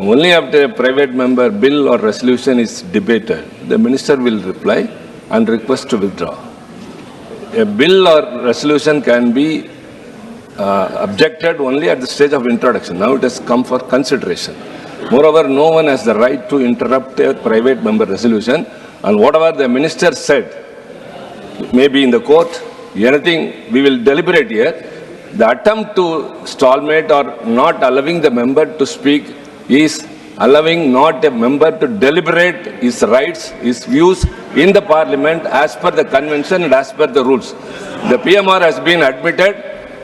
Only after a private member bill or resolution is debated, the minister will reply and request to withdraw. A bill or resolution can be objected only at the stage of introduction. Now it has come for consideration. Moreover, no one has the right to interrupt a private member resolution, and whatever the minister said, maybe in the court, anything we will deliberate here. The attempt to stalemate or not allowing the member to speak is allowing not a member to deliberate his rights, his views in the parliament as per the convention and as per the rules. The PMR has been admitted,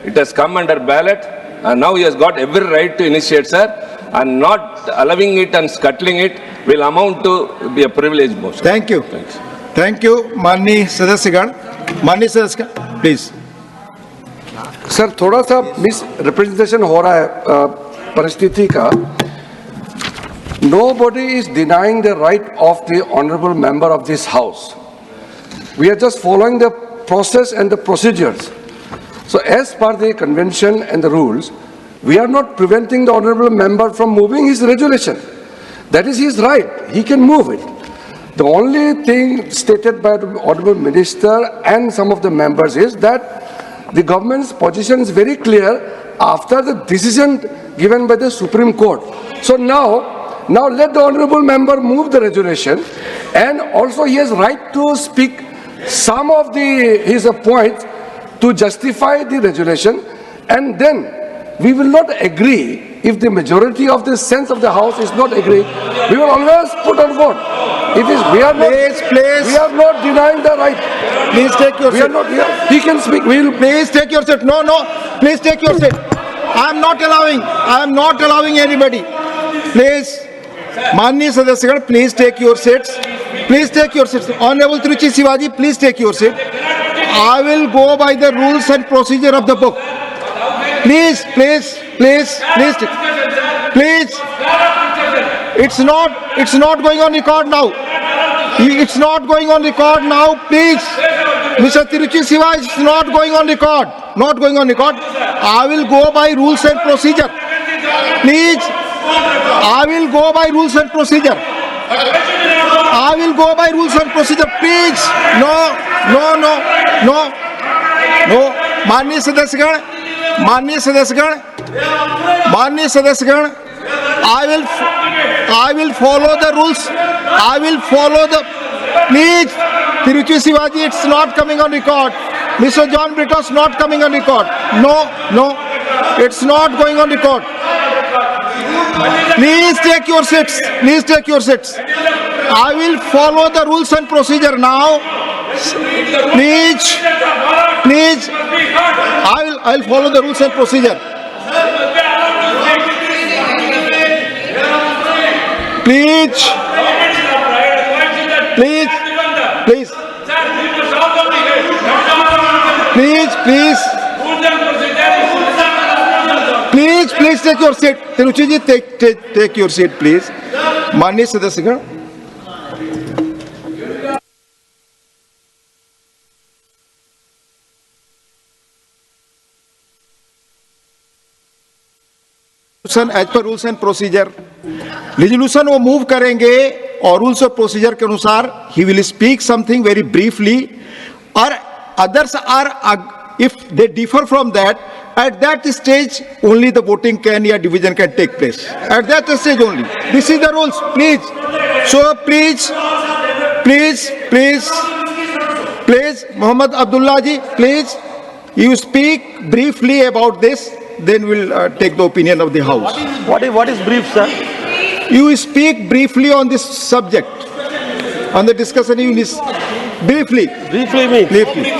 it has come under ballot, and now he has got every right to initiate, sir, and not allowing it and scuttling it will amount to be a privileged motion. Thank you. Thanks. Thank you, माननीय सदस्यगण. माननीय सदस्यगण, please. Sir थोड़ा सा miss representation हो रहा है परिस्थिति का. Nobody is denying the right of the honorable member of this house. We are just following the process and the procedures. So as per the convention and the rules, we are not preventing the honorable member from moving his resolution. That is his right. He can move it. The only thing stated by the honorable minister and some of the members is that the government's position is very clear after the decision given by the Supreme Court. So now let the honorable member move the resolution, and also he has right to speak some of his points to justify the resolution, and then we will not agree if the majority of the sense of the house is not agree. We will always put on vote. It is we are not. Please. We are not denying the right. Please take your seat. He can speak. We will. Please take your seat. No. Please take your seat. I am not allowing anybody. Please. माननीय सदस्यगण, please take your seats. Please take your seats. Honorable Tiruchi Sivaji, please take your seat. I will go by the rules and procedure of the book. Please. It's not going on record now. It's not going on record now. Please, Mr. Tiruchi Sivaji, it's not going on record. Not going on record. I will go by rules and procedure. Please. I will go by rules and procedure. Please. No. माननीय सदस्यगण, I will follow the rules. Please, Tiruchi Sivaji, it's not coming on record. Mr. John Brittos, not coming on record. No, it's not going on record. Please take your seats. I will follow the rules and procedure now. Please. I'll follow the rules and procedure. Please. Please take your seat. Tiruchi ji, take your seat, please. माननीय सदस्यगण, as per rules and procedure resolution वो move करेंगे और rules और procedure के अनुसार ही will speak something very briefly, और others are if they differ from that, at that stage only the voting can or division can take place. At that stage only. This is the rules. Please. So please, Muhammad Abdullah ji, please, you speak briefly about this, then we'll take the opinion of the house. What is brief, sir? You speak briefly on this subject, on the discussion. You briefly. Briefly means? Briefly.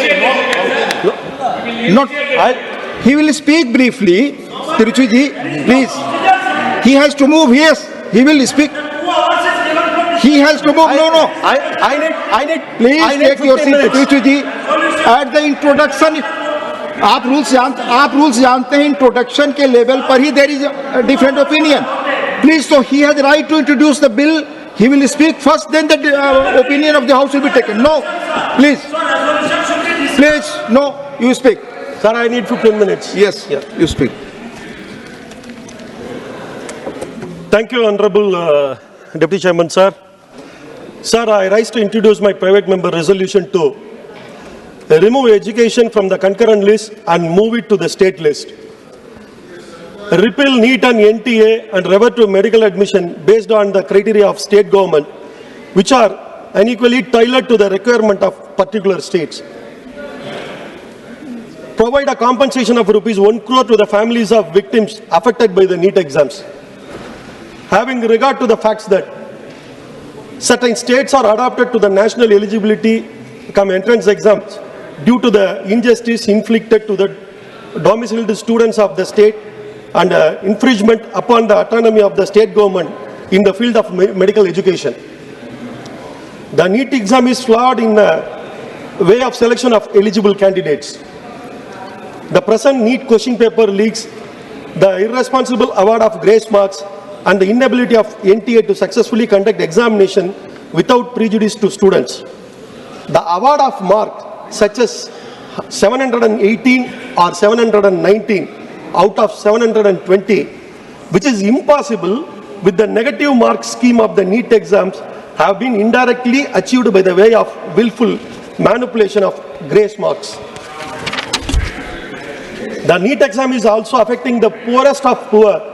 He will speak briefly. Tiruchi ji, please. He has to move. Yes, he will speak. He has to move. No. I need. Please take your seat, Tiruchi ji. At the introduction, आप rules जानते हैं. Introduction के level पर ही there is a different opinion. Please, so he has right to introduce the bill. He will speak first, then the opinion of the house will be taken. No, please, no. You speak. Sir, I need 15 minutes. Yes, you speak. Thank you, Honorable Deputy Chairman, sir. Sir, I rise to introduce my private member resolution to remove education from the concurrent list and move it to the state list. Repeal NEET and NTA and revert to medical admission based on the criteria of state government, which are unequally tailored to the requirement of particular states. Provide a compensation of rupees 1 crore to the families of victims affected by the NEET exams. Having regard to the facts that certain states are adapted to the national eligibility come entrance exams due to the injustice inflicted to the domiciled students of the state and infringement upon the autonomy of the state government in the field of medical education. The NEET exam is flawed in the way of selection of eligible candidates. The present NEET question paper leaks, the irresponsible award of grace marks, and the inability of NTA to successfully conduct examination without prejudice to students. The award of mark such as 718 or 719 out of 720, which is impossible with the negative mark scheme of the NEET exams, have been indirectly achieved by the way of willful manipulation of grace marks. The NEET exam is also affecting the poorest of poor,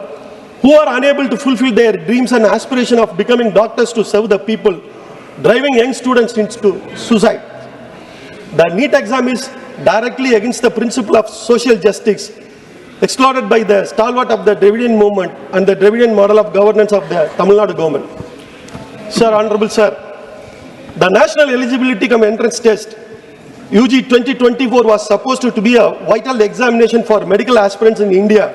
who are unable to fulfill their dreams and aspiration of becoming doctors to serve the people, driving young students into suicide. The NEET exam is directly against the principle of social justice, exploited by the stalwart of the Dravidian movement and the Dravidian model of governance of the Tamil Nadu government. Sir, Honorable Sir, the National Eligibility Cum Entrance Test UG 2024 was supposed to be a vital examination for medical aspirants in India.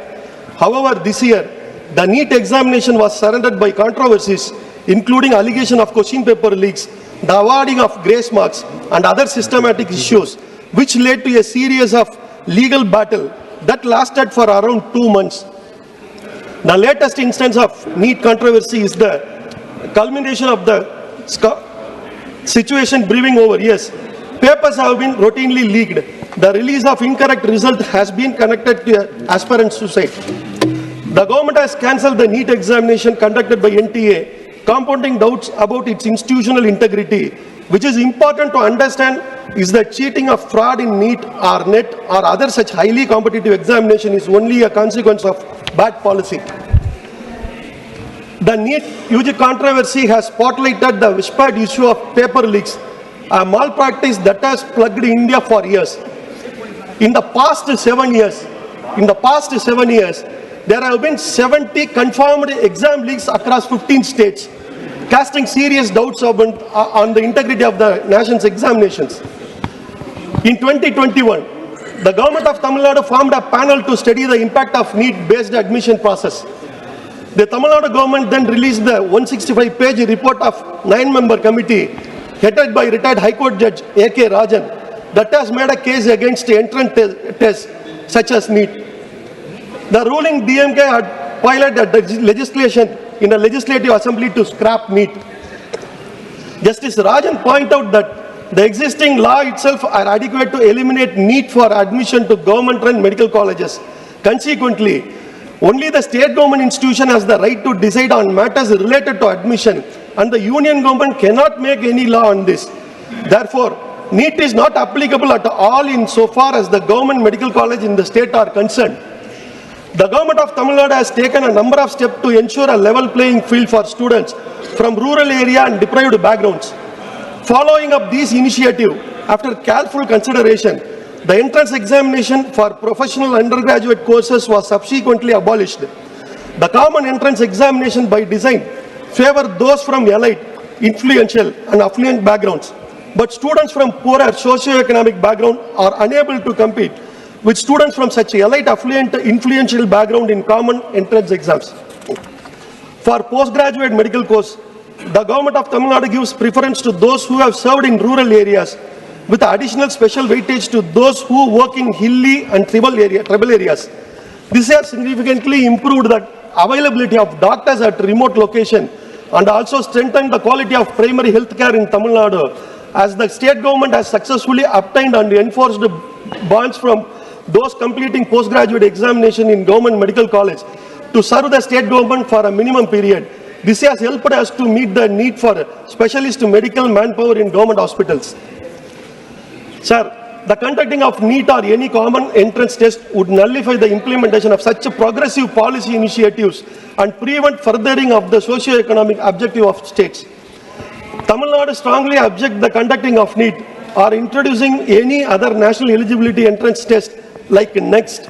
However, this year, the NEET examination was surrounded by controversies, including allegation of question paper leaks, the awarding of grace marks, and other systematic issues, which led to a series of legal battle that lasted for around 2 months. The latest instance of NEET controversy is the culmination of the situation brewing over years. Papers have been routinely leaked. The release of incorrect result has been connected to aspirant suicide. The government has cancelled the NEET examination conducted by NTA, compounding doubts about its institutional integrity. Which is important to understand is that cheating of fraud in NEET or NET or other such highly competitive examination is only a consequence of bad policy. The NEET UG controversy has spotlighted the whispered issue of paper leaks, a malpractice that has plagued India for years. In the past 7 years, there have been 70 confirmed exam leaks across 15 states, casting serious doubts on the integrity of the nation's examinations. In 2021, the government of Tamil Nadu formed a panel to study the impact of NEET-based admission process. The Tamil Nadu government then released the 165-page report of 9-member committee headed by retired High Court Judge A.K. Rajan that has made a case against entrance tests such as NEET. The ruling DMK had piloted legislation in a legislative assembly to scrap NEET. Justice Rajan pointed out that the existing law itself are adequate to eliminate NEET for admission to government-run medical colleges. Consequently, only the state government institution has the right to decide on matters related to admission, and the union government cannot make any law on this. Therefore, NEET is not applicable at all insofar as the government medical college in the state are concerned. The government of Tamil Nadu has taken a number of steps to ensure a level playing field for students from rural area and deprived backgrounds. Following up this initiative, after careful consideration, the entrance examination for professional undergraduate courses was subsequently abolished. The common entrance examination by design favored those from elite, influential and affluent backgrounds, but students from poorer socio-economic background are unable to compete with students from such elite, affluent, influential background in common entrance exams. For postgraduate medical course, the government of Tamil Nadu gives preference to those who have served in rural areas, with additional special weightage to those who work in hilly and tribal areas. This has significantly improved the availability of doctors at remote location and also strengthened the quality of primary health care in Tamil Nadu, as the state government has successfully obtained and enforced bonds from those completing postgraduate examination in government medical college to serve the state government for a minimum period. This has helped us to meet the need for specialist medical manpower in government hospitals. Sir, the conducting of NEET or any common entrance test would nullify the implementation of such progressive policy initiatives and prevent furthering of the socio-economic objective of states. Tamil Nadu strongly object the conducting of NEET or introducing any other national eligibility entrance test like NEXT,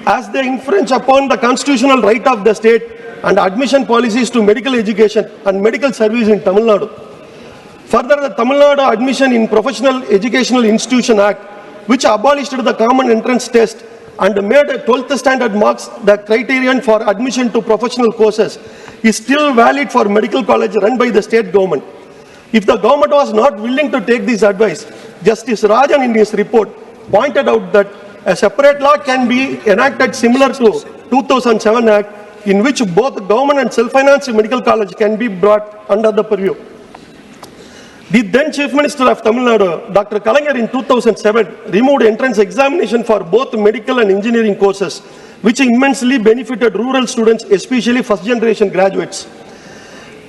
as they infringe upon the constitutional right of the state and admission policies to medical education and medical service in Tamil Nadu. Further, the Tamil Nadu Admission in Professional Educational Institution Act, which abolished the common entrance test and made 12th standard marks the criterion for admission to professional courses, is still valid for medical college run by the state government. If the government was not willing to take this advice, Justice Rajan in his report pointed out that a separate law can be enacted similar to 2007 Act, in which both government and self-financed medical college can be brought under the purview. The then Chief Minister of Tamil Nadu, Dr. Kalaignar, in 2007 removed entrance examination for both medical and engineering courses, which immensely benefited rural students, especially first-generation graduates.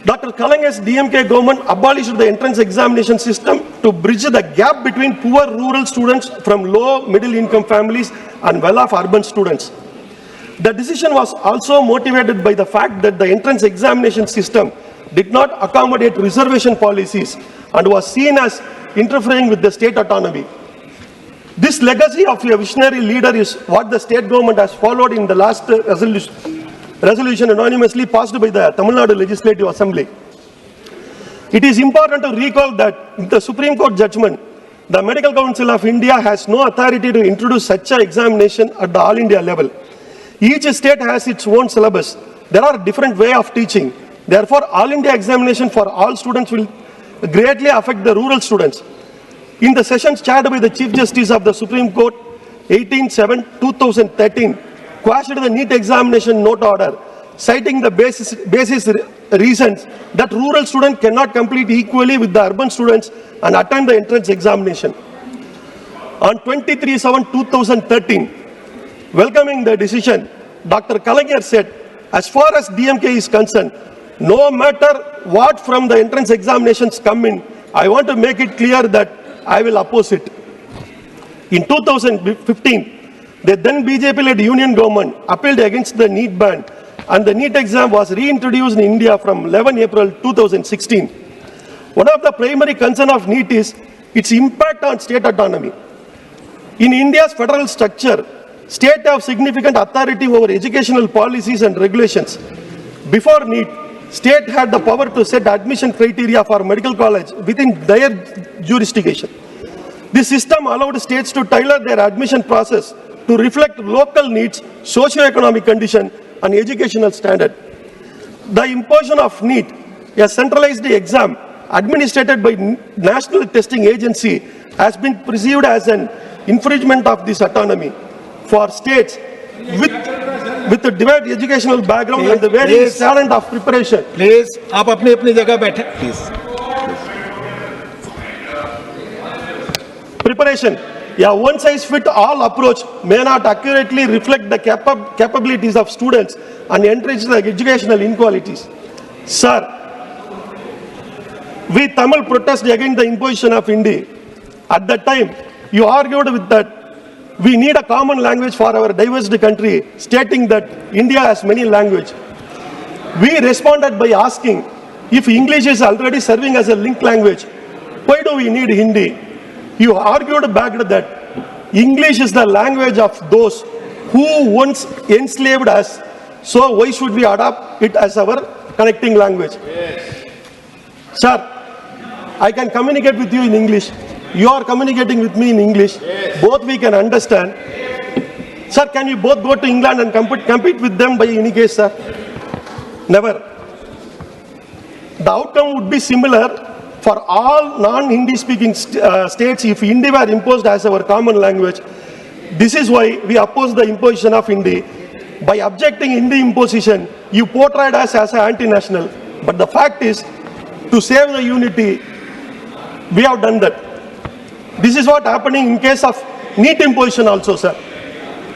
Dr. Kalaignar's DMK government abolished the entrance examination system to bridge the gap between poor rural students from low middle-income families and well-off urban students. The decision was also motivated by the fact that the entrance examination system did not accommodate reservation policies and was seen as interfering with the state autonomy. This legacy of a visionary leader is what the state government has followed in the last resolution anonymously passed by the Tamil Nadu Legislative Assembly. It is important to recall that in the Supreme Court judgment, the Medical Council of India has no authority to introduce such an examination at the All India level. Each state has its own syllabus. There are different ways of teaching. Therefore, All India examination for all students will greatly affect the rural students. In the sessions chaired by the Chief Justice of the Supreme Court, 18/7/2013, quashed the NEET examination note order, citing the basis reasons that rural students cannot compete equally with the urban students and attend the entrance examination. On 23/7/2013, welcoming the decision, Dr. Kalaignar said, as far as DMK is concerned, no matter what from the entrance examinations come in, I want to make it clear that I will oppose it. In 2015, the then BJP-led union government appealed against the NEET ban, and the NEET exam was reintroduced in India from 11 April 2016. One of the primary concerns of NEET is its impact on state autonomy. In India's federal structure, states have significant authority over educational policies and regulations. Before NEET, state had the power to set admission criteria for medical college within their jurisdiction. This system allowed states to tailor their admission process to reflect local needs, socio-economic condition, and educational standard. The imposition of NEET, a centralized exam administered by National Testing Agency, has been perceived as an infringement of this autonomy for states with the diverse educational background and the various talent of preparation. Please, आप अपनी अपनी जगह बैठे. Please. Preparation. A one-size-fits-all approach may not accurately reflect the capabilities of students and encourage the educational inequalities. Sir, we Tamil protest against the imposition of Hindi. At that time, you argued with that we need a common language for our diverse country, stating that India has many languages. We responded by asking if English is already serving as a link language, why do we need Hindi? You argued back that English is the language of those who once enslaved us, so why should we adopt it as our connecting language? Yes. Sir, I can communicate with you in English. You are communicating with me in English. Yes. Both we can understand. Yes. Sir, can we both go to England and compete with them by any case, sir? Never. The outcome would be similar for all non-Hindi speaking states if Hindi were imposed as our common language. This is why we oppose the imposition of Hindi. By objecting Hindi imposition, you portrayed us as an anti-national. But the fact is, to save the unity, we have done that. This is what happening in case of NEET imposition also, sir.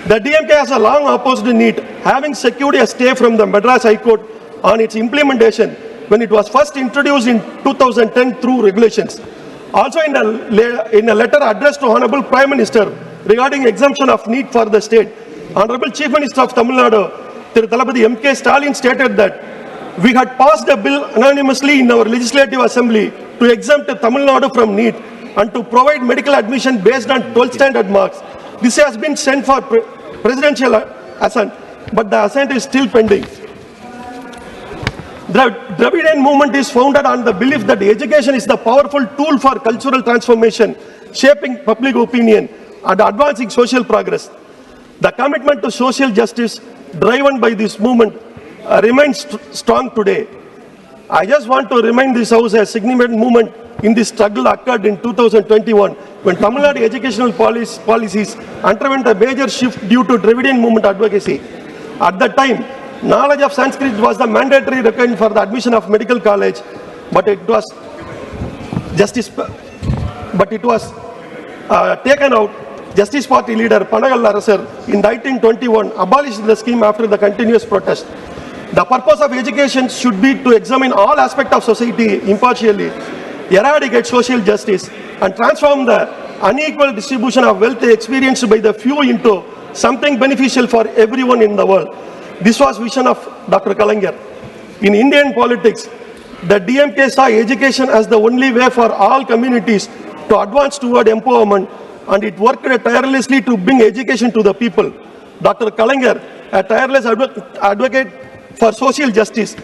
The DMK has a long opposed NEET. having secured a stay from the Madras High Court on its implementation when it was first introduced in 2010 through regulations. Also in a letter addressed to Honorable Prime Minister regarding exemption of NEET for the state, Honorable Chief Minister of Tamil Nadu, Thiru Thalapathy M.K. Stalin stated that we had passed a bill anonymously in our Legislative Assembly to exempt Tamil Nadu from NEET and to provide medical admission based on 12th standard marks. This has been sent for presidential assent, but the assent is still pending. The Dravidian movement is founded on the belief that education is the powerful tool for cultural transformation, shaping public opinion and advancing social progress. The commitment to social justice driven by this movement remains strong today. I just want to remind this House a significant movement in this struggle occurred in 2021 when Tamil Nadu educational policies underwent a major shift due to Dravidian movement advocacy. At that time, knowledge of Sanskrit was the mandatory requirement for the admission of medical college, but it was taken out. Justice Party leader Panagal Arasar in 1921 abolished the scheme after the continuous protest. The purpose of education should be to examine all aspects of society impartially, eradicate social justice, and transform the unequal distribution of wealth experienced by the few into something beneficial for everyone in the world. This was vision of Dr. Kalaignar. In Indian politics, the DMK saw education as the only way for all communities to advance toward empowerment, and it worked tirelessly to bring education to the people. Dr. Kalaignar, a tireless advocate for social justice,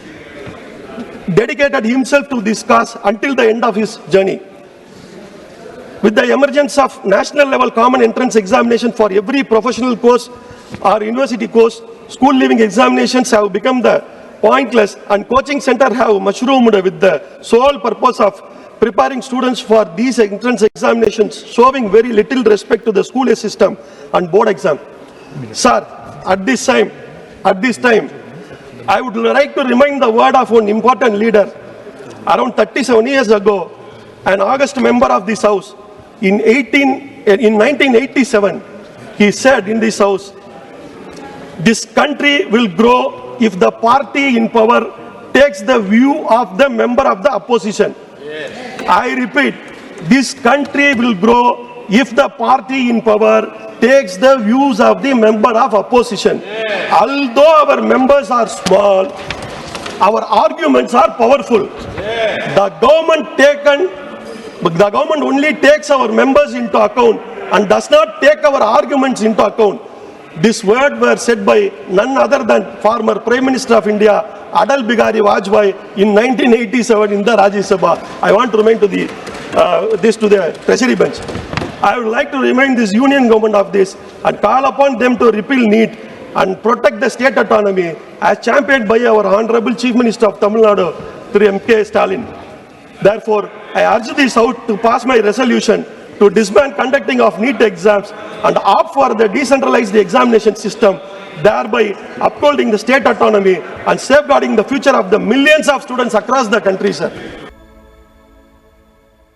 dedicated himself to this cause until the end of his journey. With the emergence of national level common entrance examination for every professional course or university course, school leaving examinations have become the pointless, and coaching center have mushroomed with the sole purpose of preparing students for these entrance examinations, showing very little respect to the school system and board exam. Sir, at this time, I would like to remind the word of one important leader. Around 37 years ago, an August member of this House, in 1987, he said in this House, "This country will grow if the party in power takes the view of the member of the opposition." I repeat, this country will grow if the party in power takes the views of the member of opposition. Although our members are small, our arguments are powerful. The government only takes our members into account and does not take our arguments into account. These words were said by none other than former Prime Minister of India, Atal Bihari Vajpayee, in 1987 in the Rajya Sabha. I want to remind this to the Treasury bench. I would like to remind this union government of this and call upon them to repeal NEET and protect the state autonomy as championed by our Honorable Chief Minister of Tamil Nadu, Thiru M.K. Stalin. Therefore, I urge this House to pass my resolution to disband conducting of NEET exams and opt for the decentralized examination system, thereby upholding the state autonomy and safeguarding the future of the millions of students across the country, sir.